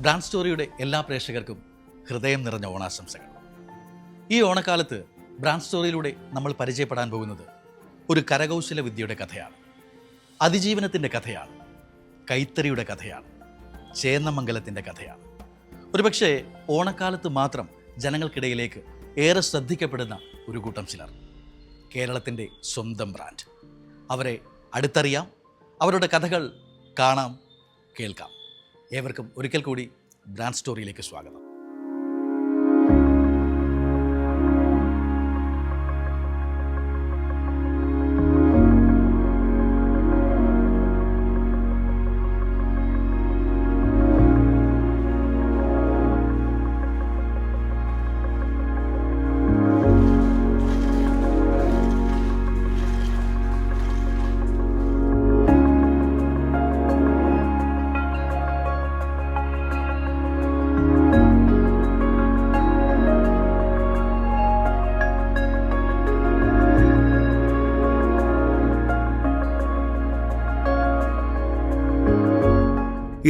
Brand സ്റ്റോറിയുടെ എല്ലാ പ്രേക്ഷകർക്കും ഹൃദയം നിറഞ്ഞ ഓണാശംസകൾ. ഈ ഓണക്കാലത്ത് ബ്രാൻഡ് സ്റ്റോറിയിലൂടെ നമ്മൾ പരിചയപ്പെടാൻ പോകുന്നത് ഒരു കരകൗശല വിദ്യയുടെ കഥയാണ്. അതിജീവനത്തിൻ്റെ കഥയാണ്, കൈത്തറിയുടെ കഥയാണ്, ചേന്നമംഗലത്തിൻ്റെ കഥയാണ്. ഒരുപക്ഷെ ഓണക്കാലത്ത് മാത്രം ജനങ്ങൾക്കിടയിലേക്ക് ഏറെ ശ്രദ്ധിക്കപ്പെടുന്ന ഒരു കൂട്ടം ചിലർ, കേരളത്തിൻ്റെ സ്വന്തം ബ്രാൻഡ്. അവരെ അടുത്തറിയാം, അവരുടെ കഥകൾ കാണാം, കേൾക്കാം. ഏവർക്കും ഒരിക്കൽ കൂടി ബ്രാൻഡ് സ്റ്റോറിയിലേക്ക് സ്വാഗതം.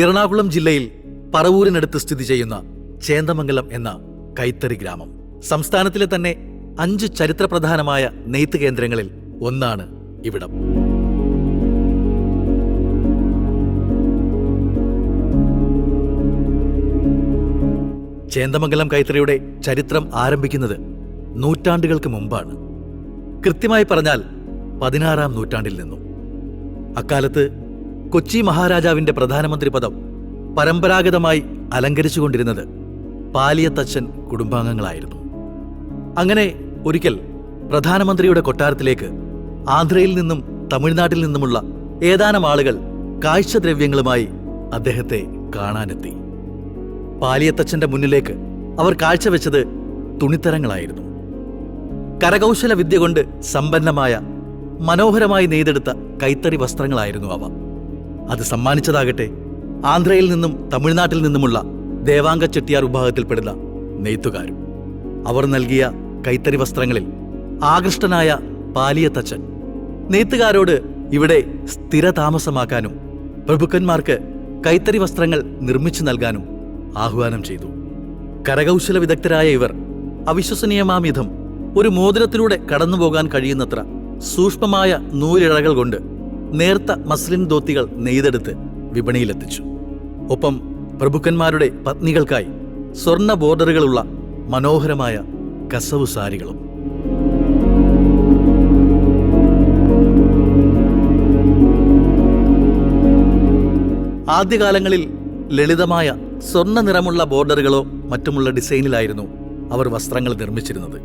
എറണാകുളം ജില്ലയിൽ പറവൂരിനടുത്ത് സ്ഥിതി ചെയ്യുന്ന ചേന്ദമംഗലം എന്ന കൈത്തറി ഗ്രാമം സംസ്ഥാനത്തിലെ തന്നെ 5 ചരിത്രപ്രധാനമായ നെയ്ത്ത് കേന്ദ്രങ്ങളിൽ ഒന്നാണ് ഇവിടം. ചേന്ദമംഗലം കൈത്തറിയുടെ ചരിത്രം ആരംഭിക്കുന്നത് നൂറ്റാണ്ടുകൾക്ക് മുമ്പാണ്. കൃത്യമായി പറഞ്ഞാൽ 16-ാം നൂറ്റാണ്ടിൽ നിന്നും. അക്കാലത്ത് കൊച്ചി മഹാരാജാവിന്റെ പ്രധാനമന്ത്രി പദം പരമ്പരാഗതമായി അലങ്കരിച്ചുകൊണ്ടിരുന്നത് പാലിയത്തച്ഛൻ കുടുംബാംഗങ്ങളായിരുന്നു. അങ്ങനെ ഒരിക്കൽ പ്രധാനമന്ത്രിയുടെ കൊട്ടാരത്തിലേക്ക് ആന്ധ്രയിൽ നിന്നും തമിഴ്നാട്ടിൽ നിന്നുമുള്ള ഏതാനും ആളുകൾ കാഴ്ചദ്രവ്യങ്ങളുമായി അദ്ദേഹത്തെ കാണാനെത്തി. പാലിയത്തച്ഛന്റെ മുന്നിലേക്ക് അവർ കാഴ്ചവെച്ചത് തുണിത്തരങ്ങളായിരുന്നു. കരകൗശല വിദ്യ കൊണ്ട് സമ്പന്നമായ മനോഹരമായി നെയ്തെടുത്ത കൈത്തറി വസ്ത്രങ്ങളായിരുന്നു അവ. അത് സമ്മാനിച്ചതാകട്ടെ ആന്ധ്രയിൽ നിന്നും തമിഴ്നാട്ടിൽ നിന്നുമുള്ള ദേവാംഗ ചെട്ടിയാർ വിഭാഗത്തിൽപ്പെടുന്ന നെയ്ത്തുകാരും. അവർ നൽകിയ കൈത്തറി വസ്ത്രങ്ങളിൽ ആകൃഷ്ടനായ പാലിയത്തച്ഛൻ നെയ്ത്തുകാരോട് ഇവിടെ സ്ഥിരതാമസമാക്കാനും പ്രഭുക്കന്മാർക്ക് കൈത്തറി വസ്ത്രങ്ങൾ നിർമ്മിച്ചു നൽകാനും ആഹ്വാനം ചെയ്തു. കരകൗശല വിദഗ്ധരായ ഇവർ അവിശ്വസനീയമാം വിധം ഒരു മോതിരത്തിലൂടെ കടന്നുപോകാൻ കഴിയുന്നത്ര സൂക്ഷ്മമായ നൂലിഴകൾ കൊണ്ട് നേർത്ത മസ്ലിൻ ധോത്തികൾ നെയ്തെടുത്ത് വിപണിയിലെത്തിച്ചു. ഒപ്പം പ്രഭുക്കന്മാരുടെ പത്നികൾക്കായി സ്വർണ്ണ ബോർഡറുകളുള്ള മനോഹരമായ കസവു സാരികളും. ആദ്യകാലങ്ങളിൽ ലളിതമായ സ്വർണ്ണ നിറമുള്ള ബോർഡറുകളോ മറ്റുമുള്ള ഡിസൈനിലായിരുന്നു അവർ വസ്ത്രങ്ങൾ നിർമ്മിച്ചിരുന്നത്.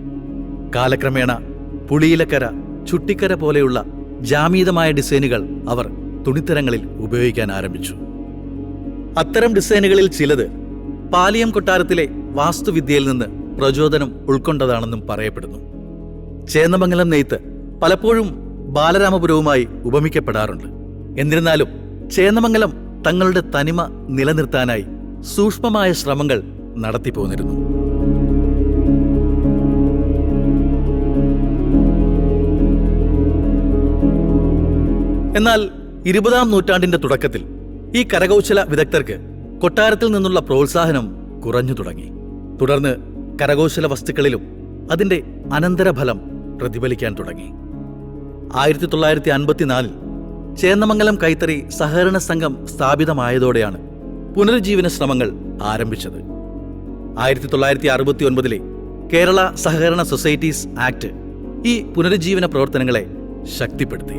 കാലക്രമേണ പുളിയിലക്കര, ചുട്ടിക്കര പോലെയുള്ള ജാമീതമായ ഡിസൈനുകൾ അവർ തുണിത്തരങ്ങളിൽ ഉപയോഗിക്കാൻ ആരംഭിച്ചു. അത്തരം ഡിസൈനുകളിൽ ചിലത് പാലിയം കൊട്ടാരത്തിലെ വാസ്തുവിദ്യയിൽ നിന്ന് പ്രചോദനം ഉൾക്കൊണ്ടതാണെന്നും പറയപ്പെടുന്നു. ചേന്ദമംഗലം നെയ്ത്ത് പലപ്പോഴും ബാലരാമപുരവുമായി ഉപമിക്കപ്പെടാറുണ്ട്. എന്നിരുന്നാലും ചേന്ദമംഗലം തങ്ങളുടെ തനിമ നിലനിർത്താനായി സൂക്ഷ്മമായ ശ്രമങ്ങൾ നടത്തിപ്പോന്നിരുന്നു. എന്നാൽ 20-ാം നൂറ്റാണ്ടിന്റെ തുടക്കത്തിൽ ഈ കരകൗശല വിദഗ്ധർക്ക് കൊട്ടാരത്തിൽ നിന്നുള്ള പ്രോത്സാഹനം കുറഞ്ഞു തുടങ്ങി. തുടർന്ന് കരകൗശല വസ്തുക്കളിലും അതിന്റെ അനന്തരഫലം പ്രതിഫലിക്കാൻ തുടങ്ങി. 1954 ചേന്ദമംഗലം കൈത്തറി സഹകരണ സംഘം സ്ഥാപിതമായതോടെയാണ് പുനരുജ്ജീവന ശ്രമങ്ങൾ ആരംഭിച്ചത്. 1969 കേരള സഹകരണ സൊസൈറ്റീസ് ആക്ട് ഈ പുനരുജ്ജീവന പ്രവർത്തനങ്ങളെ ശക്തിപ്പെടുത്തി.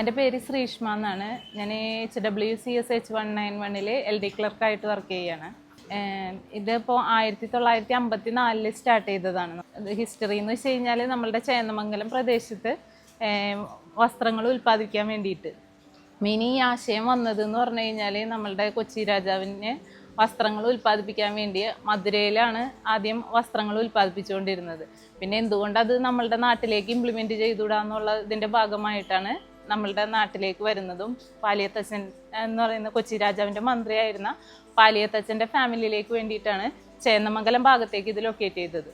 എൻ്റെ പേര് ശ്രീഷ്മ എന്നാണ്. ഞാൻ HWCSH191 LD ക്ലർക്കായിട്ട് വർക്ക് ചെയ്യാണ്. ഇതിപ്പോൾ 1954 സ്റ്റാർട്ട് ചെയ്തതാണ്. ഹിസ്റ്ററി എന്ന് വെച്ച് കഴിഞ്ഞാൽ നമ്മളുടെ ചേന്ദമംഗലം പ്രദേശത്ത് വസ്ത്രങ്ങൾ ഉൽപ്പാദിപ്പിക്കാൻ വേണ്ടിയിട്ട് മെയിൻ ഈ ആശയം വന്നതെന്ന് പറഞ്ഞു കഴിഞ്ഞാൽ നമ്മളുടെ കൊച്ചി രാജാവിന് വസ്ത്രങ്ങൾ ഉൽപ്പാദിപ്പിക്കാൻ വേണ്ടി മധുരയിലാണ് ആദ്യം വസ്ത്രങ്ങൾ ഉൽപ്പാദിപ്പിച്ചുകൊണ്ടിരുന്നത്. പിന്നെ എന്തുകൊണ്ട് അത് നമ്മളുടെ നാട്ടിലേക്ക് ഇംപ്ലിമെൻറ്റ് ചെയ്തുകൂടാന്നുള്ള ഇതിൻ്റെ ഭാഗമായിട്ടാണ് നമ്മളുടെ നാട്ടിലേക്ക് വരുന്നതും പാലിയത്തച്ഛൻ എന്ന് പറയുന്ന കൊച്ചി രാജാവിൻ്റെ മന്ത്രിയായിരുന്ന പാലിയത്തച്ഛൻ്റെ ഫാമിലിയിലേക്ക് വേണ്ടിയിട്ടാണ് ചേന്നമംഗലം ഭാഗത്തേക്ക് ഇത് ലൊക്കേറ്റ് ചെയ്തത്.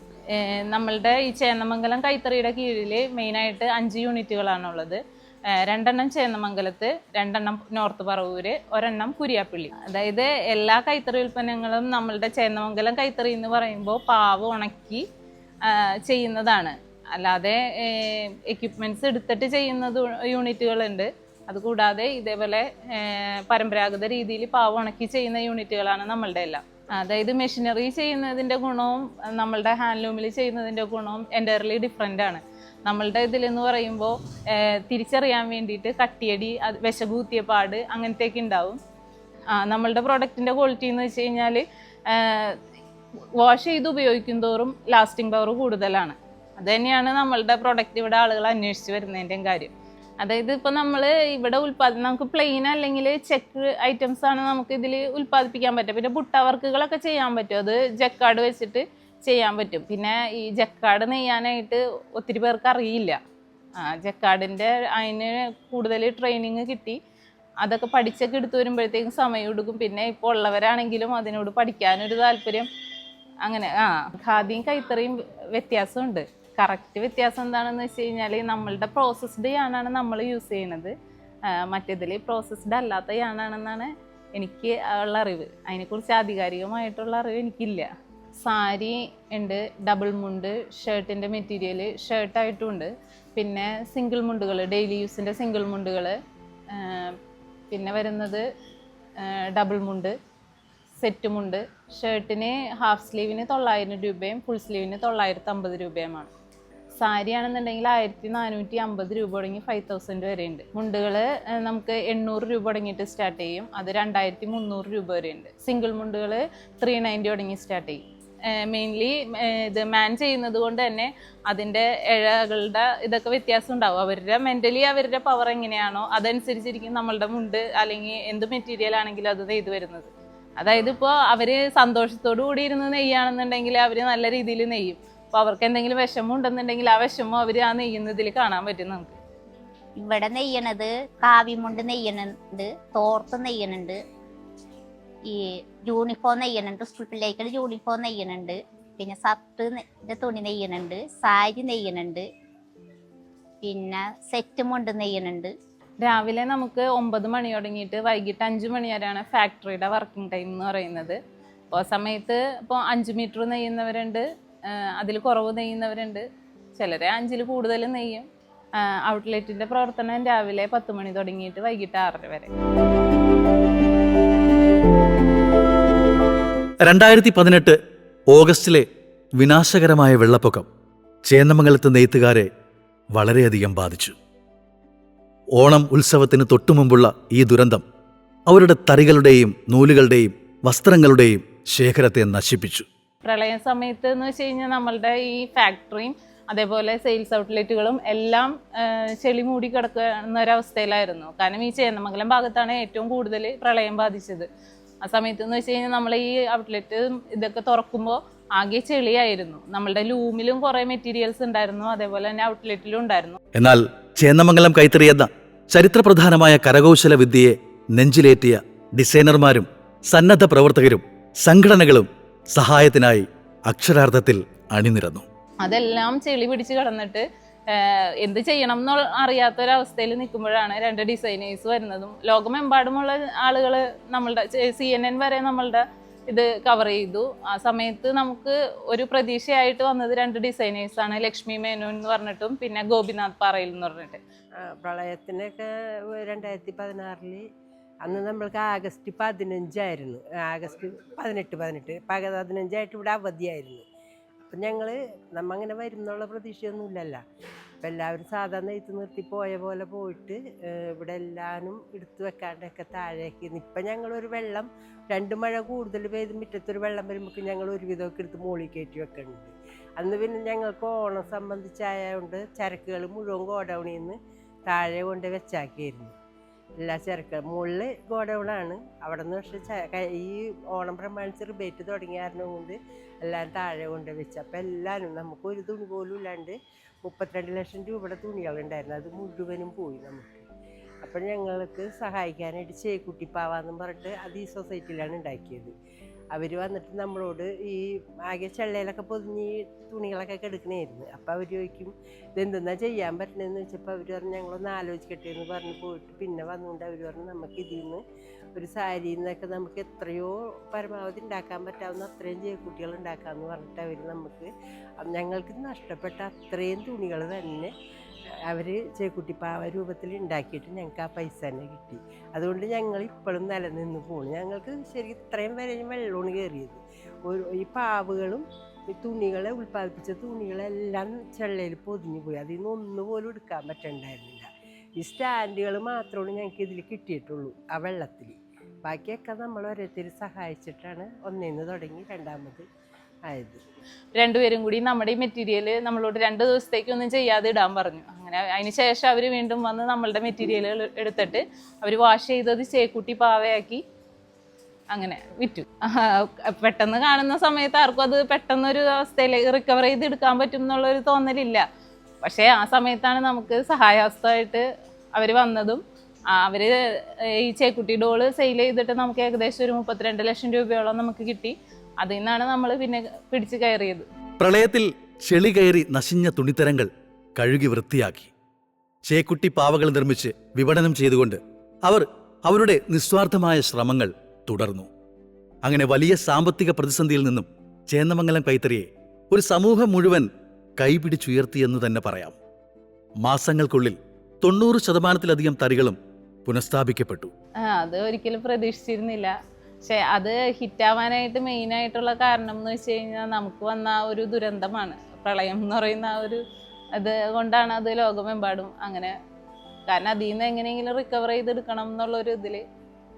നമ്മളുടെ ഈ ചേന്നമംഗലം കൈത്തറിയുടെ കീഴിൽ മെയിനായിട്ട് 5 യൂണിറ്റുകളാണുള്ളത്. രണ്ടെണ്ണം ചേന്നമംഗലത്ത്, രണ്ടെണ്ണം നോർത്ത് പറവൂര്, ഒരെണ്ണം കുരിയാപ്പള്ളി. അതായത് എല്ലാ കൈത്തറി ഉൽപ്പന്നങ്ങളും നമ്മളുടെ ചേന്നമംഗലം കൈത്തറി എന്ന് പറയുമ്പോൾ പാവ് ഉണക്കി ചെയ്യുന്നതാണ്. അല്ലാതെ എക്യുപ്മെൻറ്റ്സ് എടുത്തിട്ട് ചെയ്യുന്നത് യൂണിറ്റുകളുണ്ട്. അതുകൂടാതെ ഇതേപോലെ പരമ്പരാഗത രീതിയിൽ പാവ് ഉണക്കി ചെയ്യുന്ന യൂണിറ്റുകളാണ് നമ്മളുടെ എല്ലാം. അതായത് മെഷീനറി ചെയ്യുന്നതിൻ്റെ ഗുണവും നമ്മളുടെ ഹാൻഡ്ലൂമിൽ ചെയ്യുന്നതിൻ്റെ ഗുണവും എൻ്റയർലി ഡിഫറെൻ്റ് ആണ്. നമ്മളുടെ ഇതിലെന്ന് പറയുമ്പോൾ തിരിച്ചറിയാൻ വേണ്ടിയിട്ട് കട്ടിയടി, വിശകൂത്തിയ പാട് അങ്ങനത്തെയൊക്കെ ഉണ്ടാവും. നമ്മളുടെ പ്രോഡക്റ്റിൻ്റെ ക്വാളിറ്റി എന്ന് വെച്ച് കഴിഞ്ഞാൽ വാഷ് ചെയ്ത് ഉപയോഗിക്കും തോറും ലാസ്റ്റിംഗ് പവർ കൂടുതലാണ്. അത് തന്നെയാണ് നമ്മളുടെ പ്രോഡക്റ്റ് ഇവിടെ ആളുകൾ അന്വേഷിച്ച് വരുന്നതിൻ്റെയും കാര്യം. അതായത് ഇപ്പോൾ നമ്മൾ ഇവിടെ നമുക്ക് പ്ലെയിൻ അല്ലെങ്കിൽ ചെക്ക് ഐറ്റംസ് ആണ് നമുക്ക് ഇതിൽ ഉൽപ്പാദിപ്പിക്കാൻ പറ്റും. പിന്നെ ബുട്ട വർക്കുകളൊക്കെ ചെയ്യാൻ പറ്റും, അത് ജക്കാർഡ് വെച്ചിട്ട് ചെയ്യാൻ പറ്റും. പിന്നെ ഈ ജക്കാർഡ് നെയ്യാനായിട്ട് ഒത്തിരി പേർക്ക് അറിയില്ല. ജക്കാർഡിൻ്റെ അതിന് കൂടുതൽ ട്രെയിനിങ് കിട്ടി അതൊക്കെ പഠിച്ചൊക്കെ എടുത്തു വരുമ്പോഴത്തേക്കും സമയം എടുക്കും. പിന്നെ ഇപ്പോൾ ഉള്ളവരാണെങ്കിലും അതിനോട് പഠിക്കാനൊരു താല്പര്യം. അങ്ങനെ ഖാദിയും കൈത്തറിയും വ്യത്യാസമുണ്ട്. കറക്റ്റ് വ്യത്യാസം എന്താണെന്ന് വെച്ച് കഴിഞ്ഞാൽ നമ്മളുടെ പ്രോസസ്ഡ് യാണാണ് നമ്മൾ യൂസ് ചെയ്യണത്. മറ്റേതിൽ പ്രോസസ്ഡ് അല്ലാത്ത യാണാണെന്നാണ് എനിക്ക് ഉള്ള അറിവ്. അതിനെക്കുറിച്ച് ആധികാരികമായിട്ടുള്ള അറിവ് എനിക്കില്ല. സാരി ഉണ്ട്, ഡബിൾ മുണ്ട്, ഷർട്ടിൻ്റെ മെറ്റീരിയൽ ഷർട്ടായിട്ടും ഉണ്ട്. പിന്നെ സിംഗിൾ മുണ്ടുകൾ, ഡെയിലി യൂസിൻ്റെ സിംഗിൾ മുണ്ടുകൾ. പിന്നെ വരുന്നത് ഡബിൾ മുണ്ട്, സെറ്റ് മുണ്ട്. ഷർട്ടിന് ഹാഫ് സ്ലീവിന് 900 രൂപയും ഫുൾ സ്ലീവിന് 950 രൂപയുമാണ്. സാരി ആണെന്നുണ്ടെങ്കിൽ 1450 രൂപ തുടങ്ങി 5000 വരെ ഉണ്ട്. മുണ്ടുകൾ നമുക്ക് 800 രൂപ തുടങ്ങിയിട്ട് സ്റ്റാർട്ട് ചെയ്യും, അത് 2300 രൂപ വരെ ഉണ്ട്. സിംഗിൾ മുണ്ടുകൾ 390 തുടങ്ങി സ്റ്റാർട്ട് ചെയ്യും. മെയിൻലി ഇത് മാൻ ചെയ്യുന്നത് കൊണ്ട് തന്നെ അതിൻ്റെ ഇഴകളുടെ ഇതൊക്കെ വ്യത്യാസം ഉണ്ടാവും. അവരുടെ മെൻ്റലി അവരുടെ പവർ എങ്ങനെയാണോ അതനുസരിച്ചിരിക്കും നമ്മളുടെ മുണ്ട് അല്ലെങ്കിൽ എന്ത് മെറ്റീരിയൽ ആണെങ്കിലും അത് നെയ്ത് വരുന്നത്. അതായത് ഇപ്പോൾ അവർ സന്തോഷത്തോടു കൂടി ഇരുന്ന് നെയ്യാണെന്നുണ്ടെങ്കിൽ അവർ നല്ല രീതിയിൽ നെയ്യും. അപ്പോൾ അവർക്ക് എന്തെങ്കിലും വിഷമം ഉണ്ടെന്നുണ്ടെങ്കിൽ ആ വിഷമം അവർ ആ നെയ്യുന്നതിൽ കാണാൻ പറ്റും നമുക്ക്. ഇവിടെ നെയ്യണത് കാവിമുണ്ട് നെയ്യണുണ്ട്, തോർത്ത് നെയ്യണുണ്ട്, ഈ യൂണിഫോം നെയ്യണുണ്ട്, സ്കൂൾ പിള്ളേക്കുള്ള യൂണിഫോം നെയ്യണുണ്ട്, പിന്നെ ഷർട്ടിൻ്റെ തുണി നെയ്യണുണ്ട്, സാരി നെയ്യണുണ്ട്, പിന്നെ സെറ്റ് മുണ്ട് നെയ്യണുണ്ട്. രാവിലെ നമുക്ക് 9 മണി തുടങ്ങിയിട്ട് വൈകിട്ട് 5 മണി വരെയാണ് ഫാക്ടറിയുടെ വർക്കിംഗ് ടൈം എന്ന് പറയുന്നത്. അപ്പോൾ ആ സമയത്ത് ഇപ്പോൾ 5 മീറ്റർ നെയ്യുന്നവരുണ്ട്, അതിൽ കുറവ് നെയ്യുന്നവരുണ്ട്, ചിലരെ 5-ൽ കൂടുതൽ നെയ്യും. ഔട്ട്ലെറ്റിൻ്റെ പ്രവർത്തനം രാവിലെ 10 മണി തുടങ്ങിയിട്ട് വൈകിട്ട് 6 വരെ. 2018 ഓഗസ്റ്റിലെ വിനാശകരമായ വെള്ളപ്പൊക്കം ചേന്നമംഗലത്ത് നെയ്ത്തുകാരെ വളരെയധികം ബാധിച്ചു. ഓണം ഉത്സവത്തിന് തൊട്ടുമുമ്പുള്ള ഈ ദുരന്തം അവരുടെ തറികളുടെയും നൂലുകളുടെയും വസ്ത്രങ്ങളുടെയും ശേഖരത്തെ നശിപ്പിച്ചു. പ്രളയ സമയത്ത് എന്ന് വെച്ച് കഴിഞ്ഞാൽ നമ്മളുടെ ഈ ഫാക്ടറിയും അതേപോലെ സെയിൽസ് ഔട്ട്ലെറ്റുകളും എല്ലാം ചെളി മൂടി കിടക്കുന്ന ഒരവസ്ഥയിലായിരുന്നു. കാരണം ഈ ചേന്നമംഗലം ഭാഗത്താണ് ഏറ്റവും കൂടുതൽ പ്രളയം ബാധിച്ചത്. ആ സമയത്ത് എന്ന് വെച്ച് കഴിഞ്ഞാൽ നമ്മൾ ഈ ഔട്ട്ലെറ്റ് ഇതൊക്കെ തുറക്കുമ്പോൾ ആകെ ചെളിയായിരുന്നു. നമ്മളുടെ ലൂമിലും കുറേ മെറ്റീരിയൽസ് ഉണ്ടായിരുന്നു, അതേപോലെ തന്നെ ഔട്ട്ലെറ്റിലും ഉണ്ടായിരുന്നു. എന്നാൽ ചേന്നമംഗലം കൈത്തറി എന്ന ചരിത്രപ്രധാനമായ കരകൗശല വിദ്യയെ നെഞ്ചിലേറ്റിയ ഡിസൈനർമാരും സന്നദ്ധ പ്രവർത്തകരും സംഘടനകളും സഹായത്തിനായി അക്ഷരാർത്ഥത്തിൽ അണിനിരന്നു. അതെല്ലാം ചെളി പിടിച്ച് കിടന്നിട്ട് എന്ത് ചെയ്യണം എന്ന് അറിയാത്തൊരവസ്ഥയിൽ നിൽക്കുമ്പോഴാണ് 2 ഡിസൈനേഴ്സ് വരുന്നതും. ലോകമെമ്പാടുമുള്ള ആളുകൾ നമ്മളുടെ CNN വരെ നമ്മളുടെ ഇത് കവർ ചെയ്തു. ആ സമയത്ത് നമുക്ക് ഒരു പ്രതീക്ഷയായിട്ട് വന്നത് 2 ഡിസൈനേഴ്സാണ്, ലക്ഷ്മി മേനോൻ എന്ന് പറഞ്ഞിട്ടും പിന്നെ ഗോപിനാഥ് പാറയിൽ എന്ന് പറഞ്ഞിട്ട്. പ്രളയത്തിനൊക്കെ 2016 അന്ന് നമ്മൾക്ക് ആഗസ്റ്റ് 15 ആഗസ്റ്റ് 18 15 ഇവിടെ അവധിയായിരുന്നു. അപ്പം നമ്മ അങ്ങനെ വരുന്നുള്ള പ്രതീക്ഷയൊന്നുമില്ലല്ലോ. അപ്പം എല്ലാവരും സാധാരണ നെയ്ത്ത് നിർത്തി പോയ പോലെ പോയിട്ട് ഇവിടെ എല്ലാവരും എടുത്തു വെക്കാണ്ടൊക്കെ താഴേക്ക്. ഇപ്പം ഞങ്ങളൊരു വെള്ളം 2 മഴ കൂടുതൽ പെയ്ത് മുറ്റത്തൊരു വെള്ളം വരുമ്പോൾ ഞങ്ങൾ ഒരുവിധമൊക്കെ എടുത്ത് മുകളിൽ കയറ്റി വെക്കുന്നുണ്ട്. അന്ന് പിന്നെ ഞങ്ങൾക്ക് ഓണം സംബന്ധിച്ചായതുകൊണ്ട് ചരക്കുകൾ മുഴുവൻ ഗോഡൗണിൽ നിന്ന് താഴെ കൊണ്ട് വെച്ചാക്കിയായിരുന്നു. എല്ലാ ചരക്കുകളും മുകളിൽ ഗോഡൗണാണ്. അവിടെ നിന്ന് പക്ഷേ ഈ ഓണം പ്രമാണിച്ച് റിബേറ്റ് തുടങ്ങിയ കാരണം കൊണ്ട് എല്ലാവരും താഴെ കൊണ്ട് വെച്ച്. അപ്പം എല്ലാവരും നമുക്കൊരു തുണി പോലും ഇല്ലാണ്ട് 32 ലക്ഷം രൂപയുടെ തുണികളുണ്ടായിരുന്നു, അത് മുഴുവനും പോയി നമുക്ക്. അപ്പം ഞങ്ങൾക്ക് സഹായിക്കാനായിട്ട് ചേക്കുട്ടിപ്പാവാന്നും പറഞ്ഞിട്ട് അത് ഈ സൊസൈറ്റിയിലാണ് ഉണ്ടാക്കിയത്. അവർ വന്നിട്ട് നമ്മളോട് ഈ ആകെ ചെള്ളയിലൊക്കെ പൊതിഞ്ഞ് ഈ തുണികളൊക്കെ കെടുക്കണമായിരുന്നു. അപ്പോൾ അവർ ചോദിക്കും ഇതെന്തെന്നാ ചെയ്യാൻ പറ്റണതെന്ന് വെച്ചപ്പോൾ അവർ പറഞ്ഞു ഞങ്ങളൊന്ന് ആലോചിക്കട്ടെ എന്ന് പറഞ്ഞ് പോയിട്ട് പിന്നെ വന്നുകൊണ്ട് അവർ പറഞ്ഞു നമുക്ക് ഇതിൽ നിന്ന് ഒരു സാരിയിൽ നിന്നൊക്കെ നമുക്ക് എത്രയോ പരമാവധി ഉണ്ടാക്കാൻ പറ്റാവുന്ന അത്രയും ചേക്കുട്ടികൾ ഉണ്ടാക്കാമെന്ന് പറഞ്ഞിട്ട് അവർ നമുക്ക് ഞങ്ങൾക്ക് നഷ്ടപ്പെട്ട അത്രയും തുണികൾ തന്നെ അവർ ചേക്കുട്ടിപ്പാവ രൂപത്തിൽ ഉണ്ടാക്കിയിട്ട് ഞങ്ങൾക്ക് ആ പൈസ തന്നെ കിട്ടി. അതുകൊണ്ട് ഞങ്ങൾ ഇപ്പോഴും നിലനിന്ന് പോകുന്നു. ഞങ്ങൾക്ക് ശരിക്കും ഇത്രയും വരെ വെള്ളമാണ് കയറിയത്. ഈ പാവുകളും ഈ തുണികളെ ഉൽപ്പാദിപ്പിച്ച തുണികളെല്ലാം ചെള്ളയിൽ പൊതിഞ്ഞു പോയി. അതിൽ നിന്ന് ഒന്നുപോലും എടുക്കാൻ പറ്റണ്ടായിരുന്നില്ല. ഈ സ്റ്റാൻഡുകൾ മാത്രമാണ് ഞങ്ങൾക്ക് ഇതിൽ കിട്ടിയിട്ടുള്ളൂ ആ വെള്ളത്തിൽ. ബാക്കിയൊക്കെ നമ്മൾ ഓരോരുത്തർ സഹായിച്ചിട്ടാണ് ഒന്നേന്ന് തുടങ്ങി രണ്ടാമത് ആയത്. രണ്ടുപേരും കൂടി നമ്മുടെ ഈ മെറ്റീരിയൽ നമ്മളോട് 2 ദിവസത്തേക്കൊന്നും ചെയ്യാതെ ഇടാൻ പറഞ്ഞു. അങ്ങനെ അതിന് ശേഷം അവർ വീണ്ടും വന്ന് നമ്മളുടെ മെറ്റീരിയലുകൾ എടുത്തിട്ട് അവർ വാഷ് ചെയ്തത് ചേക്കുട്ടി പാവയാക്കി അങ്ങനെ വിറ്റു. പെട്ടെന്ന് കാണുന്ന സമയത്ത് ആർക്കും അത് പെട്ടെന്നൊരു അവസ്ഥയിലേക്ക് റിക്കവർ ചെയ്ത് എടുക്കാൻ പറ്റും എന്നുള്ളൊരു തോന്നലില്ല. പക്ഷേ ആ സമയത്താണ് നമുക്ക് സഹായഹസ്തമായിട്ട് അവർ വന്നതും അവർ ഈ ചേക്കുട്ടി ഡോള് സെയിൽ ചെയ്തിട്ട് നമുക്ക് ഏകദേശം ഒരു 32 ലക്ഷം രൂപയോളം നമുക്ക് കിട്ടി. അതിൽ നിന്നാണ് നമ്മൾ പിന്നെ പിടിച്ചു കയറിയത്. പ്രളയത്തിൽ ചെളി കയറി നശിഞ്ഞ തുണിത്തരങ്ങൾ കഴുകി വൃത്തിയാക്കി ചേക്കുട്ടി പാവകൾ നിർമ്മിച്ച് വിപണനം ചെയ്തുകൊണ്ട് അവർ അവരുടെ നിസ്വാർത്ഥമായ ശ്രമങ്ങൾ തുടർന്നു. അങ്ങനെ വലിയ സാമ്പത്തിക പ്രതിസന്ധിയിൽ നിന്നും ചേന്നമംഗലം കൈത്തറിയെ ഒരു സമൂഹം മുഴുവൻ കൈപിടിച്ചുയർത്തിയെന്ന് തന്നെ പറയാം. മാസങ്ങൾക്കുള്ളിൽ 90% തറികളും പുനഃസ്ഥാപിക്കപ്പെട്ടു. അത് ഒരിക്കലും പ്രതീക്ഷിച്ചിരുന്നില്ല. പക്ഷെ അത് ഹിറ്റാവാനായിട്ട് മെയിനായിട്ടുള്ള കാരണം എന്ന് വെച്ച് കഴിഞ്ഞാൽ നമുക്ക് വന്ന ഒരു ദുരന്തമാണ് പ്രളയം എന്ന് പറയുന്ന ഒരു അത് കൊണ്ടാണ് അത് ലോകമെമ്പാടും അങ്ങനെ. കാരണം അതിൽ നിന്ന് എങ്ങനെയെങ്കിലും റിക്കവർ ചെയ്തെടുക്കണം എന്നുള്ളൊരു ഇതിൽ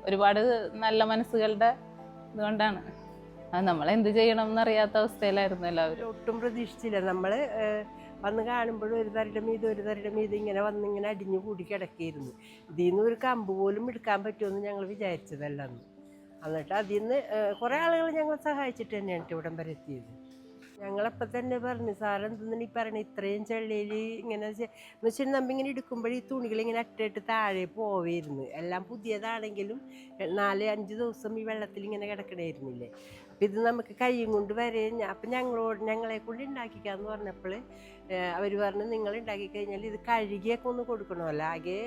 ഒരുപാട് നല്ല മനസ്സുകളുടെ ഇതുകൊണ്ടാണ്. അത് നമ്മൾ എന്ത് ചെയ്യണം എന്നറിയാത്ത അവസ്ഥയിലായിരുന്നു എല്ലാവരും. ഒട്ടും പ്രതീക്ഷിച്ചില്ല. നമ്മൾ വന്ന് കാണുമ്പോഴും ഒരു തരുടെ മീത് ഇങ്ങനെ വന്നിങ്ങനെ അടിഞ്ഞു കൂടി കിടക്കിയിരുന്നു. ഇതിൽ നിന്ന് ഒരു കമ്പ് പോലും എടുക്കാൻ പറ്റുമെന്ന് ഞങ്ങൾ വിചാരിച്ചതല്ല അന്ന്. എന്നിട്ട് അതിൽ നിന്ന് കുറേ ആളുകൾ ഞങ്ങളെ സഹായിച്ചിട്ട് തന്നെയാണ് ഇവിടം വരെ എത്തിയത്. ഞങ്ങളപ്പം തന്നെ പറഞ്ഞു സാറെന്തെന്നാണ് ഈ പറയണത് ഇത്രയും ചെള്ളിയിൽ ഇങ്ങനെ എന്ന് വെച്ചാൽ നമ്മ ഇങ്ങനെ എടുക്കുമ്പോൾ ഈ തുണികളിങ്ങനെ അട്ടിട്ട് താഴെ പോവായിരുന്നു. എല്ലാം പുതിയതാണെങ്കിലും 4-5 ദിവസം ഈ വെള്ളത്തിൽ ഇങ്ങനെ കിടക്കണമായിരുന്നില്ലേ. അപ്പം ഇത് നമുക്ക് കൈയും കൊണ്ട് വരെ അപ്പം ഞങ്ങളെ കൊണ്ട് ഉണ്ടാക്കിക്കാന്ന് പറഞ്ഞപ്പോൾ അവർ പറഞ്ഞു നിങ്ങൾ ഉണ്ടാക്കി കഴിഞ്ഞാൽ ഇത് കഴുകിയൊക്കെ ഒന്ന് കൊടുക്കണമല്ലോ, ആകെ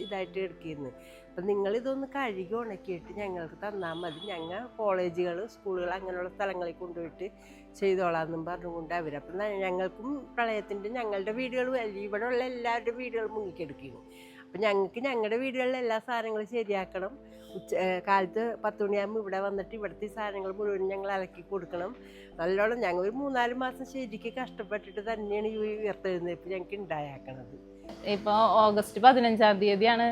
ഇതായിട്ട് എടുക്കിയിരുന്നു. അപ്പം നിങ്ങളിതൊന്ന് കഴുകി ഉണക്കിയിട്ട് ഞങ്ങൾക്ക് തന്നാൽ മതി, ഞങ്ങൾ കോളേജുകൾ സ്കൂളുകൾ അങ്ങനെയുള്ള സ്ഥലങ്ങളിൽ കൊണ്ടുപോയിട്ട് ചെയ്തോളാമെന്നും പറഞ്ഞുകൊണ്ട് അവരപ്പം ഞങ്ങൾക്കും പ്രളയത്തിൻ്റെ ഞങ്ങളുടെ വീടുകളും ഇവിടെ ഉള്ള എല്ലാവരുടെ വീടുകളും മുങ്ങിക്കെടുക്കുന്നു. അപ്പം ഞങ്ങൾക്ക് ഞങ്ങളുടെ വീടുകളിലെ എല്ലാ സാധനങ്ങളും ശരിയാക്കണം. കാലത്ത് 10 മണിയാകുമ്പോൾ ഇവിടെ വന്നിട്ട് ഇവിടുത്തെ സാധനങ്ങൾ മുഴുവൻ ഞങ്ങൾ അലക്കി കൊടുക്കണം. നല്ലോണം ഞങ്ങൾ ഒരു 3-4 മാസം ശരിക്കും കഷ്ടപ്പെട്ടിട്ട് തന്നെയാണ് ഈ ഉയർത്തെഴുന്നേൽപ്പ് ഞങ്ങൾക്ക് ഉണ്ടായാക്കണത്. ഇപ്പോൾ ഓഗസ്റ്റ് 15-ാം തീയതിയാണ്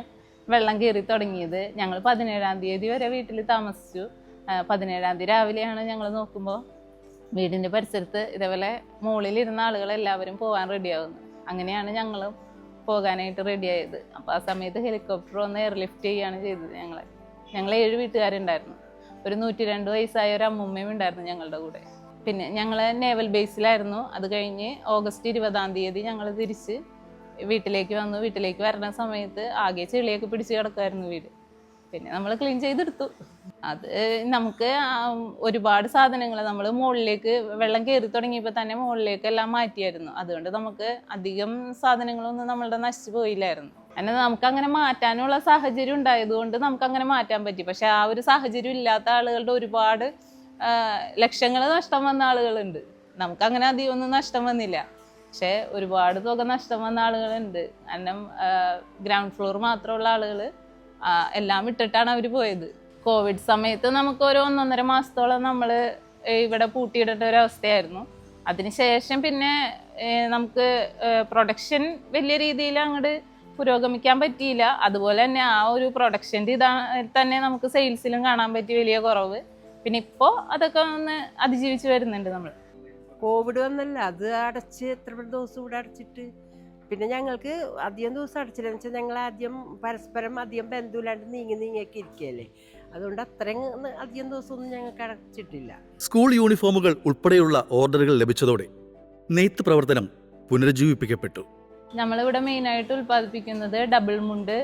വെള്ളം കയറി തുടങ്ങിയത്. ഞങ്ങൾ 17-ാം തീയതി വരെ വീട്ടിൽ താമസിച്ചു. 17-ാം തീയതി രാവിലെയാണ് ഞങ്ങൾ നോക്കുമ്പോൾ വീടിൻ്റെ പരിസരത്ത് ഇതേപോലെ മുകളിലിരുന്ന ആളുകളെല്ലാവരും പോകാൻ റെഡിയാവുന്നത്. അങ്ങനെയാണ് ഞങ്ങളും പോകാനായിട്ട് റെഡിയായത്. അപ്പോൾ ആ സമയത്ത് ഹെലികോപ്റ്റർ വന്ന് എയർലിഫ്റ്റ് ചെയ്യുകയാണ് ചെയ്തത്. ഞങ്ങൾ 7 വീട്ടുകാരുണ്ടായിരുന്നു. ഒരു 102 വയസ്സായ ഒരു അമ്മൂമ്മയും ഉണ്ടായിരുന്നു ഞങ്ങളുടെ കൂടെ. പിന്നെ ഞങ്ങൾ നേവൽ ബേസിലായിരുന്നു. അത് കഴിഞ്ഞ് ഓഗസ്റ്റ് 20-ാം തീയതി ഞങ്ങൾ തിരിച്ച് വീട്ടിലേക്ക് വന്നു. വീട്ടിലേക്ക് വരുന്ന സമയത്ത് ആകെ ചെളിയൊക്കെ പിടിച്ച് കിടക്കുമായിരുന്നു വീട്. പിന്നെ നമ്മൾ ക്ലീൻ ചെയ്തെടുത്തു. അത് നമുക്ക് ഒരുപാട് സാധനങ്ങൾ നമ്മൾ മുകളിലേക്ക് വെള്ളം കയറി തുടങ്ങിയപ്പോൾ തന്നെ മുകളിലേക്ക് എല്ലാം മാറ്റിയായിരുന്നു. അതുകൊണ്ട് നമുക്ക് അധികം സാധനങ്ങളൊന്നും നമ്മളുടെ നശിച്ചു പോയില്ലായിരുന്നു. അങ്ങനെ നമുക്കങ്ങനെ മാറ്റാനുള്ള സാഹചര്യം ഉണ്ടായതുകൊണ്ട് നമുക്കങ്ങനെ മാറ്റാൻ പറ്റി. പക്ഷെ ആ ഒരു സാഹചര്യം ഇല്ലാത്ത ആളുകളുടെ ഒരുപാട് ലക്ഷങ്ങൾ നഷ്ടം വന്ന ആളുകളുണ്ട്. നമുക്കങ്ങനെ അധികം ഒന്നും നഷ്ടം വന്നില്ല. പക്ഷെ ഒരുപാട് തുക നഷ്ടം വന്ന ആളുകളുണ്ട്. കാരണം ഗ്രൗണ്ട് ഫ്ലോർ മാത്രമുള്ള ആളുകൾ എല്ലാം ഇട്ടിട്ടാണ് അവർ പോയത്. കോവിഡ് സമയത്ത് നമുക്ക് ഒരു 1-1.5 മാസത്തോളം നമ്മൾ ഇവിടെ പൂട്ടിയിടേണ്ട ഒരവസ്ഥയായിരുന്നു. അതിനുശേഷം പിന്നെ നമുക്ക് പ്രൊഡക്ഷൻ വലിയ രീതിയിൽ അങ്ങോട്ട് പുരോഗമിക്കാൻ പറ്റിയില്ല. അതുപോലെ തന്നെ ആ ഒരു പ്രൊഡക്ഷൻ്റെ തന്നെ നമുക്ക് സെയിൽസിലും കാണാൻ പറ്റി വലിയ കുറവ്. പിന്നെ ഇപ്പോൾ അതൊക്കെ ഒന്ന് അതിജീവിച്ച് വരുന്നുണ്ട് നമ്മൾ. കോവിഡ് വന്നല്ല, അത് അടച്ച് എത്ര ദിവസം ഇവിടെ അടച്ചിട്ട് പിന്നെ ഞങ്ങൾക്ക് അധികം ദിവസം അടച്ചില്ല. എന്ന് വെച്ചാൽ ഞങ്ങൾ ആദ്യം പരസ്പരം അധികം ബന്ധമില്ലാണ്ട് നീങ്ങിയൊക്കെ ഇരിക്കുകയല്ലേ. അതുകൊണ്ട് അത്രയും അധികം ദിവസമൊന്നും ഞങ്ങൾക്ക് അടച്ചിട്ടില്ല. സ്കൂൾ യൂണിഫോമുകൾ ഉൾപ്പെടെയുള്ള ഓർഡറുകൾ ലഭിച്ചതോടെ നെയ്ത്ത് പ്രവർത്തനം പുനരുജ്ജീവിപ്പിക്കപ്പെട്ടു. നമ്മളിവിടെ മെയിനായിട്ട് ഉൽപ്പാദിപ്പിക്കുന്നത് ഡബിൾ മുണ്ട്,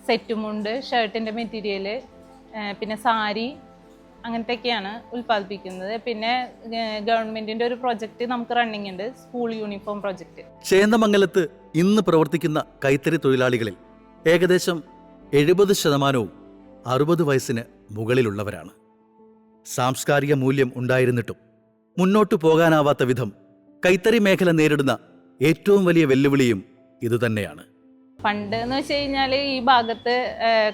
സെറ്റ് മുണ്ട്, ഷർട്ടിൻ്റെ മെറ്റീരിയൽ, പിന്നെ സാരി, അങ്ങനത്തെയൊക്കെയാണ് ഉൽപ്പാദിപ്പിക്കുന്നത്. പിന്നെ ഗവൺമെന്റിന്റെ ഒരു പ്രൊജക്റ്റ് നമുക്ക് റണ്ണിങ് ഉണ്ട്, സ്കൂൾ യൂണിഫോം പ്രൊജക്റ്റ്. ചേന്ദമംഗലത്ത് ഇന്ന് പ്രവർത്തിക്കുന്ന കൈത്തറി തൊഴിലാളികളിൽ ഏകദേശം 70% 60 വയസ്സിന് മുകളിലുള്ളവരാണ്. സാംസ്കാരിക മൂല്യം ഉണ്ടായിരുന്നിട്ടും മുന്നോട്ടു പോകാനാവാത്ത വിധം കൈത്തറി മേഖല നേരിടുന്ന ഏറ്റവും വലിയ വെല്ലുവിളിയും ഇതുതന്നെയാണ്. പണ്ട് എന്ന് വെച്ച് കഴിഞ്ഞാൽ ഈ ഭാഗത്ത്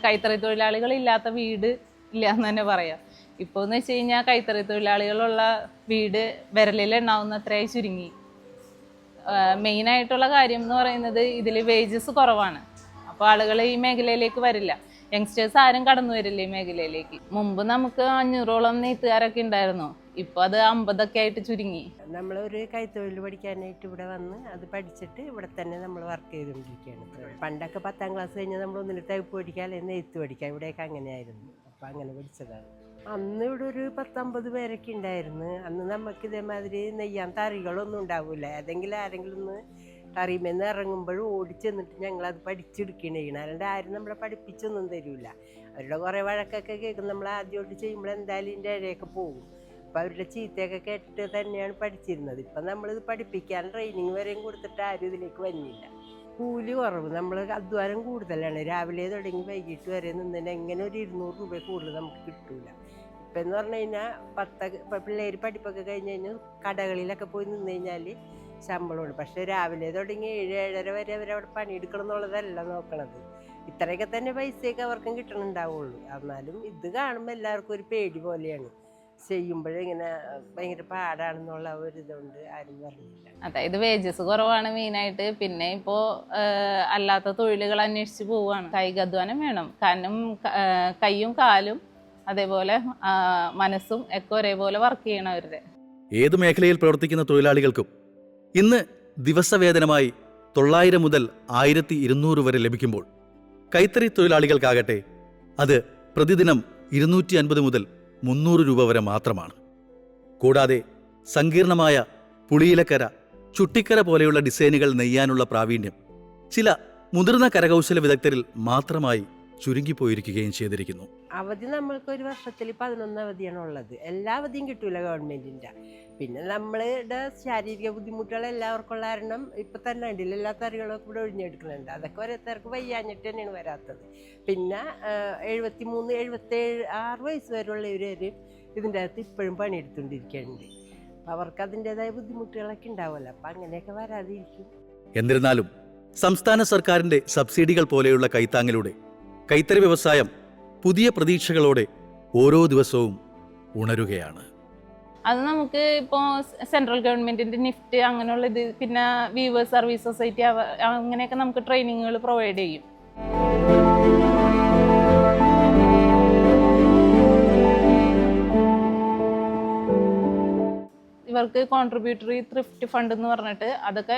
കൈത്തറി തൊഴിലാളികൾ ഇല്ലാത്ത വീട് ഇല്ല എന്ന് തന്നെ പറയാം. ഇപ്പോൾ എന്ന് വെച്ച് കഴിഞ്ഞാൽ കൈത്തറി തൊഴിലാളികളുള്ള വീട് വിരലിൽ എണ്ണാവുന്നത്രയായി ചുരുങ്ങി. മെയിനായിട്ടുള്ള കാര്യം എന്ന് പറയുന്നത് ഇതിൽ വേജസ് കുറവാണ്. അപ്പോൾ ആളുകൾ ഈ മേഖലയിലേക്ക് വരില്ല. യങ്സ്റ്റേഴ്സ് ആരും കടന്നു വരില്ല ഈ മേഖലയിലേക്ക്. മുമ്പ് നമുക്ക് 500ഓളം നെയ്ത്തുകാരൊക്കെ ഉണ്ടായിരുന്നു. ഇപ്പോൾ അത് 50 ആയിട്ട് ചുരുങ്ങി. നമ്മളൊരു കൈത്തൊഴിൽ പഠിക്കാനായിട്ട് ഇവിടെ വന്ന് അത് പഠിച്ചിട്ട് ഇവിടെ തന്നെ നമ്മൾ വർക്ക് ചെയ്തുകൊണ്ടിരിക്കുകയാണ്. പണ്ടൊക്കെ 10ാം ക്ലാസ് കഴിഞ്ഞാൽ നമ്മൾ ഒന്നിന് ടൈപ്പ് പഠിക്കാം, അല്ലെങ്കിൽ നെയ്ത്ത് പഠിക്കാം. ഇവിടെയൊക്കെ അങ്ങനെയായിരുന്നു. അപ്പം അങ്ങനെ പഠിച്ചതാണ്. അന്ന് ഇവിടെ ഒരു 10-50 പേരൊക്കെ ഉണ്ടായിരുന്നു. അന്ന് നമുക്ക് ഇതേമാതിരി നെയ്യാൻ തറികളൊന്നും ഉണ്ടാവില്ല. ആരെങ്കിലും ഒന്ന് തറിയുമെന്ന് ഇറങ്ങുമ്പോഴും ഓടിച്ചെന്നിട്ട് ഞങ്ങളത് പഠിച്ചെടുക്കുകയാണ് ചെയ്യണം. അല്ലാണ്ട് ആരും നമ്മളെ പഠിപ്പിച്ചൊന്നും തരില്ല. അവരുടെ കുറേ വഴക്കൊക്കെ കേൾക്കും. നമ്മൾ ആദ്യമായിട്ട് ചെയ്യുമ്പോൾ എന്തായാലും ഇതിൻ്റെ ഇടയൊക്കെ പോകും. അപ്പം അവരുടെ ചീത്തയൊക്കെ കേട്ടിട്ട് തന്നെയാണ് പഠിച്ചിരുന്നത്. ഇപ്പം നമ്മളിത് പഠിപ്പിക്കാൻ ട്രെയിനിങ് വരെയും കൊടുത്തിട്ട് ആരും ഇതിലേക്ക് വന്നില്ല. കൂലി കുറവ്, നമ്മൾ അധ്വാനം കൂടുതലാണ്. രാവിലെ തുടങ്ങി വൈകിട്ട് വരെ നിന്നതിന് എങ്ങനെ ഒരു 200 രൂപ കൂടുതൽ നമുക്ക് കിട്ടൂല. ഇപ്പം എന്ന് പറഞ്ഞു കഴിഞ്ഞാൽ പിള്ളേർ പഠിപ്പൊക്കെ കഴിഞ്ഞ് കഴിഞ്ഞാൽ കടകളിലൊക്കെ പോയി നിന്ന് കഴിഞ്ഞാൽ ശമ്പളമുണ്ട്. പക്ഷേ രാവിലെ തുടങ്ങി 7-7:30 വരെ അവരവിടെ പണിയെടുക്കണം എന്നുള്ളതല്ല നോക്കണത്. ഇത്രയൊക്കെ തന്നെ പൈസയൊക്കെ അവർക്കും കിട്ടണുണ്ടാവുള്ളൂ. എന്നാലും ഇത് കാണുമ്പോൾ എല്ലാവർക്കും ഒരു പേടി പോലെയാണ്. ചെയ്യുമ്പോഴിങ്ങനെ ഭയങ്കര പാടാണെന്നുള്ള ഒരു ഇതുകൊണ്ട് ആരും പറഞ്ഞില്ല. അതായത് വേജസ് കുറവാണ് മെയിനായിട്ട്. പിന്നെ ഇപ്പോൾ അല്ലാത്ത തൊഴിലുകൾ അന്വേഷിച്ച് പോവുകയാണ്. കായികാധ്വാനം വേണം. കാരണം കൈയും കാലും അതേപോലെ മനസ്സും ഒക്കെ ഒരേപോലെ വർക്ക് ചെയ്യണം അവരുടെ. ഏത് മേഖലയിൽ പ്രവർത്തിക്കുന്ന തൊഴിലാളികൾക്കും ഇന്ന് ദിവസവേതനമായി 900 മുതൽ 1200 വരെ ലഭിക്കുമ്പോൾ കൈത്തറി തൊഴിലാളികൾക്കാകട്ടെ അത് പ്രതിദിനം 250 മുതൽ 300 രൂപ വരെ മാത്രമാണ്. കൂടാതെ സങ്കീർണമായ പുളിയിലക്കര, ചുട്ടിക്കര പോലെയുള്ള ഡിസൈനുകൾ നെയ്യാനുള്ള പ്രാവീണ്യം ചില മുതിർന്ന കരകൗശല വിദഗ്ധരിൽ മാത്രമായി ചുരുങ്ങിപ്പോയിരിക്കുകയും ചെയ്തിരിക്കുന്നു. അവധി നമ്മൾക്ക് ഒരു വർഷത്തിൽ 11 അവധിയാണ് ഉള്ളത്. എല്ലാ അവധിയും കിട്ടൂല ഗവൺമെൻറ്റിൻ്റെ. പിന്നെ നമ്മളുടെ ശാരീരിക ബുദ്ധിമുട്ടുകൾ എല്ലാവർക്കും ഉള്ള കാരണം ഇപ്പം തന്നെ ഉണ്ടല്ലോ എല്ലാ തറികളൊക്കെ ഇവിടെ ഒഴിഞ്ഞെടുക്കുന്നുണ്ട്. അതൊക്കെ ഓരോരുത്തർക്ക് വയ്യാഞ്ഞിട്ട് തന്നെയാണ് വരാത്തത്. പിന്നെ 73, 77, 6 വയസ്സ് വരെയുള്ളവരും ഇതിൻ്റെ അകത്ത് ഇപ്പോഴും പണിയെടുത്തുകൊണ്ടിരിക്കുന്നുണ്ട്. അപ്പം അവർക്ക് അതിൻ്റെതായ ബുദ്ധിമുട്ടുകളൊക്കെ ഉണ്ടാവുമല്ലോ. അപ്പം അങ്ങനെയൊക്കെ വരാതിരിക്കും. എന്നിരുന്നാലും സംസ്ഥാന സർക്കാരിൻ്റെ സബ്സിഡികൾ പോലെയുള്ള കൈത്താങ്ങിലൂടെ കൈത്തറി വ്യവസായം പുതിയ പ്രതീക്ഷകളോടെ ഓരോ ദിവസവും ഉണരുകയാണ്. അത് നമുക്ക് ഇപ്പോൾ സെൻട്രൽ ഗവൺമെൻറ്റിൻ്റെ നിഫ്റ്റ് അങ്ങനെയുള്ള ഇത്, പിന്നെ വീവേഴ്സ് സർവീസ് സൊസൈറ്റി അങ്ങനെയൊക്കെ നമുക്ക് ട്രെയിനിങ്ങുകൾ പ്രൊവൈഡ് ചെയ്യും. ഇവർക്ക് കോൺട്രിബ്യൂട്ടറി ത്രിഫ്റ്റ് ഫണ്ട് എന്ന് പറഞ്ഞിട്ട് അതൊക്കെ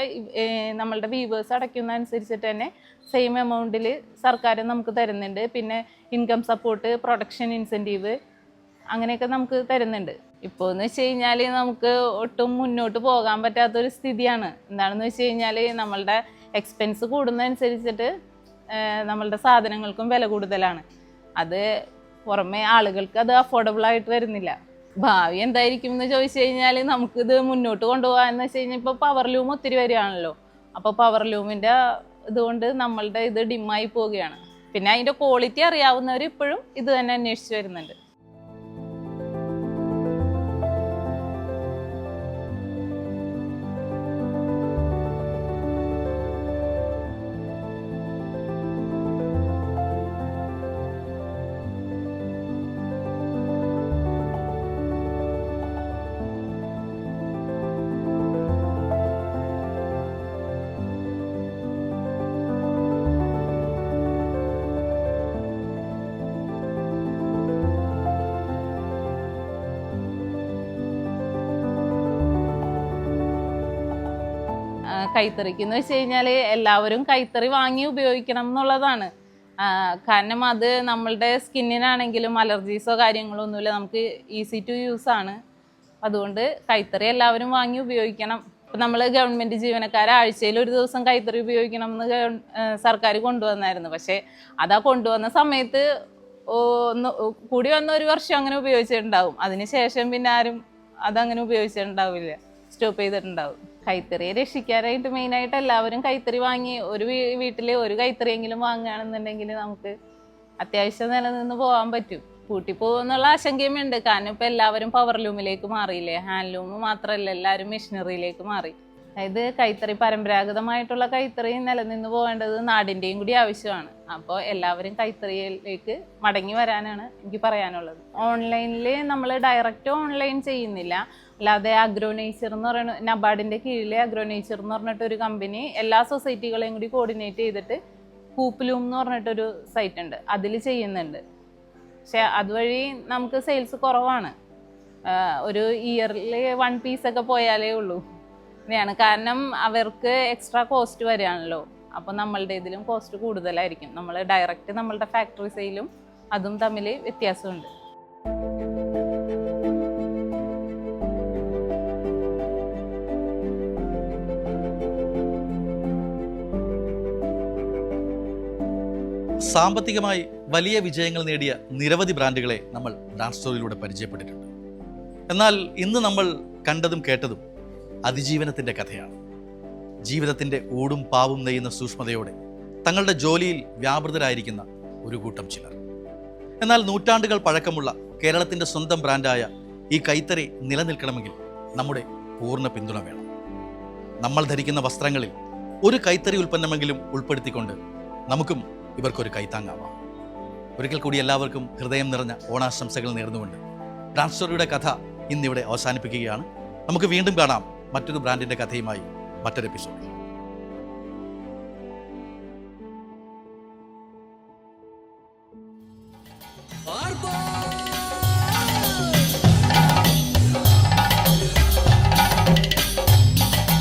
നമ്മളുടെ വീവേഴ്സ് അടയ്ക്കുന്ന അനുസരിച്ചിട്ട് തന്നെ സെയിം എമൗണ്ടിൽ സർക്കാർ നമുക്ക് തരുന്നുണ്ട്. പിന്നെ ഇൻകം സപ്പോർട്ട്, പ്രൊഡക്ഷൻ ഇൻസെൻറ്റീവ് അങ്ങനെയൊക്കെ നമുക്ക് തരുന്നുണ്ട്. ഇപ്പോൾ എന്ന് വെച്ച് കഴിഞ്ഞാൽ നമുക്ക് ഒട്ടും മുന്നോട്ട് പോകാൻ പറ്റാത്തൊരു സ്ഥിതിയാണ്. എന്താണെന്ന് വെച്ച് കഴിഞ്ഞാൽ നമ്മളുടെ എക്സ്പെൻസ് കൂടുന്നതനുസരിച്ചിട്ട് നമ്മളുടെ സാധനങ്ങൾക്കും വില കൂടുതലാണ്. അത് പുറമെ ആളുകൾക്ക് അത് അഫോർഡബിൾ ആയിട്ട് വരുന്നില്ല. ഭാവി എന്തായിരിക്കും എന്ന് ചോദിച്ചു കഴിഞ്ഞാൽ നമുക്കിത് മുന്നോട്ട് കൊണ്ടുപോകാമെന്ന് വെച്ച് കഴിഞ്ഞാൽ ഇപ്പോൾ പവർ ലൂം ഒത്തിരി വരികയാണല്ലോ. അപ്പോൾ പവർ ലൂമിൻ്റെ ഇതുകൊണ്ട് നമ്മളുടെ ഇത് ഡിമ്മായി പോവുകയാണ്. പിന്നെ അതിൻ്റെ ക്വാളിറ്റി അറിയാവുന്നവർ ഇപ്പോഴും ഇത് തന്നെ അന്വേഷിച്ച് വരുന്നുണ്ട്. കൈത്തറിക്ക് എന്ന് വെച്ച് കഴിഞ്ഞാൽ എല്ലാവരും കൈത്തറി വാങ്ങി ഉപയോഗിക്കണം എന്നുള്ളതാണ്. കാരണം അത് നമ്മളുടെ സ്കിന്നിനാണെങ്കിലും അലർജീസോ കാര്യങ്ങളോ ഒന്നുമില്ല, നമുക്ക് ഈസി ടു യൂസ് ആണ്. അതുകൊണ്ട് കൈത്തറി എല്ലാവരും വാങ്ങി ഉപയോഗിക്കണം. ഇപ്പം നമ്മൾ ഗവൺമെൻറ് ജീവനക്കാരെ ആഴ്ചയിൽ ഒരു ദിവസം കൈത്തറി ഉപയോഗിക്കണം എന്ന് സർക്കാർ കൊണ്ടുവന്നായിരുന്നു. പക്ഷേ അതാ കൊണ്ടുവന്ന സമയത്ത് ഒന്ന് കൂടി വന്ന ഒരു വർഷം അങ്ങനെ ഉപയോഗിച്ചിട്ടുണ്ടാവും. അതിനുശേഷം പിന്നെ ആരും അതങ്ങനെ ഉപയോഗിച്ചിട്ടുണ്ടാവില്ല, സ്റ്റോപ്പ് ചെയ്തിട്ടുണ്ടാവും. കൈത്തറിയെ രക്ഷിക്കാനായിട്ട് മെയിനായിട്ട് എല്ലാവരും കൈത്തറി വാങ്ങി ഒരു വീട്ടിൽ ഒരു കൈത്തറിയെങ്കിലും വാങ്ങുകയാണെന്നുണ്ടെങ്കിൽ നമുക്ക് അത്യാവശ്യം നിലനിന്ന് പോകാൻ പറ്റും. പൂട്ടിപ്പോകുന്നുള്ള ആശങ്കയുമുണ്ട്. കാരണം ഇപ്പം എല്ലാവരും പവർലൂമിലേക്ക് മാറിയില്ലേ, ഹാൻഡ്ലൂം മാത്രമല്ല എല്ലാവരും മെഷീനറിയിലേക്ക് മാറി. അതായത് കൈത്തറി പരമ്പരാഗതമായിട്ടുള്ള കൈത്തറി നിലനിന്ന് പോകേണ്ടത് നാടിൻ്റെയും കൂടി ആവശ്യമാണ്. അപ്പോൾ എല്ലാവരും കൈത്തറിയിലേക്ക് മടങ്ങി വരാനാണ് എനിക്ക് പറയാനുള്ളത്. ഓൺലൈനിൽ നമ്മൾ ഡയറക്റ്റ് ഓൺലൈൻ ചെയ്യുന്നില്ല, അല്ലാതെ അഗ്രോനേച്ചർ എന്ന് പറയുന്ന നബാർഡിൻ്റെ കീഴിലെ അഗ്രോനേച്ചർ എന്ന് പറഞ്ഞിട്ടൊരു കമ്പനി എല്ലാ സൊസൈറ്റികളെയും കൂടി കോർഡിനേറ്റ് ചെയ്തിട്ട് കൂപ്പിലൂം എന്ന് പറഞ്ഞിട്ടൊരു സൈറ്റ് ഉണ്ട്, അതിൽ ചെയ്യുന്നുണ്ട്. പക്ഷെ അതുവഴി നമുക്ക് സെയിൽസ് കുറവാണ്. ഒരു ഇയറിൽ 1 പീസൊക്കെ പോയാലേ ഉള്ളൂ. അങ്ങനെയാണ്. കാരണം അവർക്ക് എക്സ്ട്രാ കോസ്റ്റ് വരികയാണല്ലോ. അപ്പോൾ നമ്മളുടെ ഇതിലും കോസ്റ്റ് കൂടുതലായിരിക്കും. നമ്മൾ ഡയറക്റ്റ് നമ്മളുടെ ഫാക്ടറി സെയിലും അതും തമ്മിൽ വ്യത്യാസമുണ്ട്. സാമ്പത്തികമായി വലിയ വിജയങ്ങൾ നേടിയ നിരവധി ബ്രാൻഡുകളെ നമ്മൾ ബ്രാൻഡ് സ്റ്റോറിയിലൂടെ പരിചയപ്പെട്ടിട്ടുണ്ട്. എന്നാൽ ഇന്ന് നമ്മൾ കണ്ടതും കേട്ടതും അതിജീവനത്തിൻ്റെ കഥയാണ്. ജീവിതത്തിൻ്റെ ഊടും പാവും നെയ്യുന്ന സൂക്ഷ്മതയോടെ തങ്ങളുടെ ജോലിയിൽ വ്യാപൃതരായിരിക്കുന്ന ഒരു കൂട്ടം ചിലർ. എന്നാൽ നൂറ്റാണ്ടുകൾ പഴക്കമുള്ള കേരളത്തിൻ്റെ സ്വന്തം ബ്രാൻഡായ ഈ കൈത്തറി നിലനിൽക്കണമെങ്കിൽ നമ്മുടെ പൂർണ്ണ പിന്തുണ വേണം. നമ്മൾ ധരിക്കുന്ന വസ്ത്രങ്ങളിൽ ഒരു കൈത്തറി ഉൽപ്പന്നമെങ്കിലും ഉൾപ്പെടുത്തിക്കൊണ്ട് നമുക്കും ഇവർക്കൊരു കൈത്താങ്ങാവാം. ഒരിക്കൽ കൂടി എല്ലാവർക്കും ഹൃദയം നിറഞ്ഞ ഓണാശംസകൾ നേർന്നുകൊണ്ട് ബ്രാൻഡ് സ്റ്റോറിയുടെ കഥ ഇന്നിവിടെ അവസാനിപ്പിക്കുകയാണ്. നമുക്ക് വീണ്ടും കാണാം മറ്റൊരു ബ്രാൻഡിൻ്റെ കഥയുമായി മറ്റൊരു എപ്പിസോഡിൽ.